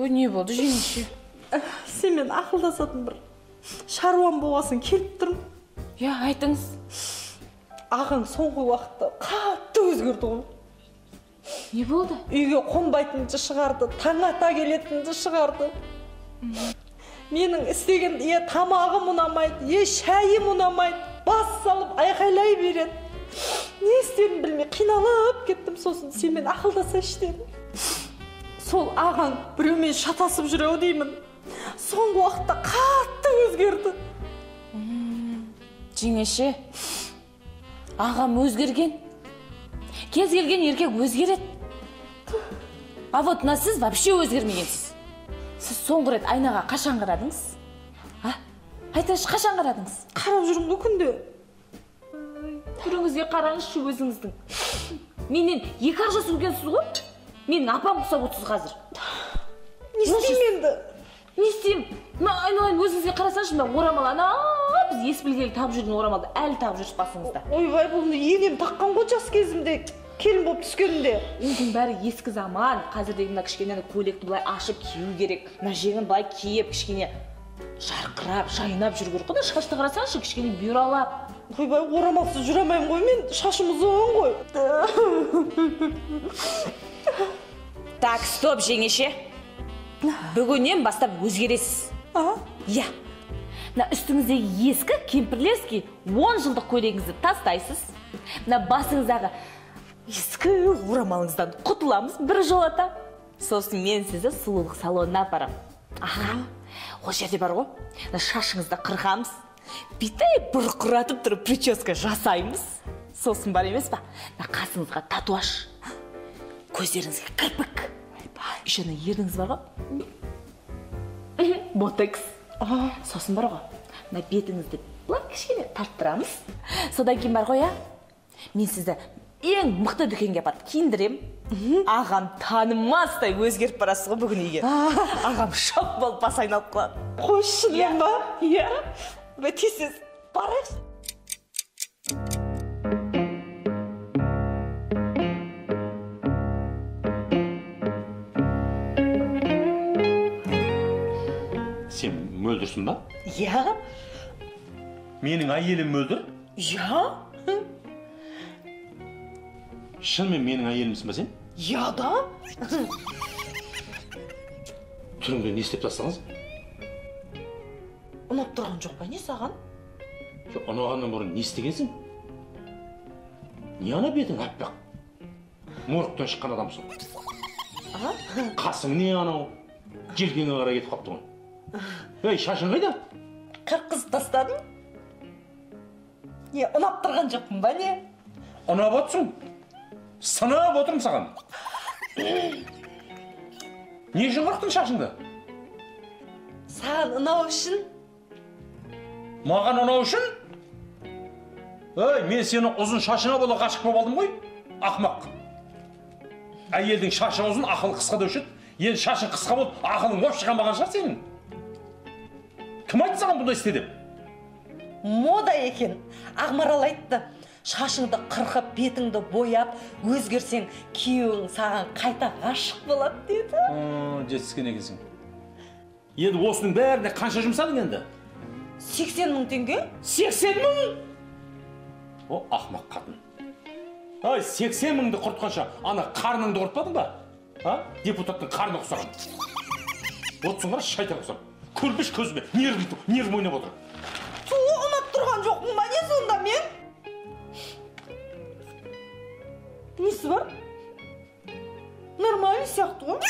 не болды жеңеше? Сен мен ақылдасатын бір шаруам болғасын келіп тұрмын. Я, айтыңыз. Ағаң соңғы уақытта қатты өзгерді ғой. Не болды? Үйге қонбайтынды шығарды, таң ата келетінді шығарды. Менің істеген тамағым ұнамайды, шайым ұнамайды, бас салып айқайлай береді. Не істерін білмей қиналып кеттім, сосын сенімен ақылдасайшы дедім. Сол ағаң біреумен шатасып жүр-ау деймін. Соңғы уақытта қатты өзгерді. Жеңеше, ағам өзгерген. Кез келген еркек өзгереді. А вот мына сіз вообще өзгермегенсіз. Сіз соңғы рет айнаға қашан қарадыңыз? Айтыңызшы, қашан қарадыңыз? Қарап жүрмін күнде. Түріңізге қараңызшы өзіңіздің. Менен 2 жас үлкенсіз ғой? Менің апам құсап отырсыз қазір. Не істеймін енді? Не істеймін? Айналайын, өзіңізге қарасаңшы, мына орамал біз ес білгелі тағып жүрген орамалды әлі тағып жүрсіз басыңызда. Ойбай, бұны енем таққан ғой жас кезімде, келін болып түскенінде. Оның бәрі ескі заман. Қазірдегі мына кішкене көйлекті былай ашып кию керек. Мына жеңін былай киіп, кішкене жарқырап, жайнап жүру керек қой. Шашты қарасаңшы, кішкене бюралап. Ойбай, орамалсыз жүре алмаймын ғой, мен шашым ұзын ғой. Так, стоп, жеңеше. Бүгіннен бастап өзгересіз. Я. Мына үстіңіздегі ескі кемпірлерский 10 жылдық көйлегіңізді тастайсыз. Мына басыңыздағы ескі орамалыңыздан құтыламыз бір жолата. Сосын мен сізді сұлулық салонына апарам. Ол жерде бар ғой, шашыңызды қырқамыз. Битай бұрқыратып тұрып прическа жасаймыз. Сосын бар емес па? Қасыңызға татуаж, көздеріңізге кірпік. Еще ерніңіз бар ғой? Ботекс. Сосын бар ғой, бетіңізді бұлай кішкене тарттырамыз. Содан кейін бар ғой, мен сізді ең мықты дүкенге апарып киіндірем. Ағам танымастай өзгеріп барасыз ғой бүгін үйге. Ағам шок болып бас айналып қалады. Қойшының ба? Иә. Бәтесіз, барайыз. Сен мөлдірсің ба? Я? Менің әйелім мөлдір? Я? Шынымен менің әйелімсің ба сен? Я да? Түріңді не істеп тастағансың? Ұнап тұрған жоқ па не саған? Ұнағаннан бұрын не істегенсің? Не ана бетің аппақ? Моргтан шыққан адамсың. Қасың не анау? Желкеңе қарай кетіп қапты ғой. Ей, шашың қайда? Қырқыз тастадың? Не, ұнап тұрған жоқпын ба не? Ұнап отырсың? Сынап отырмын саған. Не үшін қырықтың шашыңды? Саған ұнау үшін? Маған ұнау үшін? Ей, мен сені ұзын шашыңа бола ғашық болып алдым ғой? Ақымақ. Әйелдің шашы ұзын, ақылы қысқа деуші еді. Енді шашың қысқа болып, ақылың вообще қалмаған шығар сенің. Кім айтты саған бұндай істе деп? Мода екен. Ақмарал айтты. Шашыңды қырқып, бетіңді бояп, өзгерсең, күйеуің саған қайта ғашық болады деді. Жетіскен екенсің. Енді осының бәріне қанша жұмсадың енді? 80 мың теңге? 80 мың? О, ақымақ қатын. Ай, 80 мыңды құртқанша, ана қарныңды құртпадың ба? Депутаттың қарны құсаған. Отсың қара шайтан құсап. Көрбіш көзіме, нервім ойнап отыр. Суы ұнап тұрған жоқпын ба не сонда мен? Несі бар? Нормально сияқты ғой.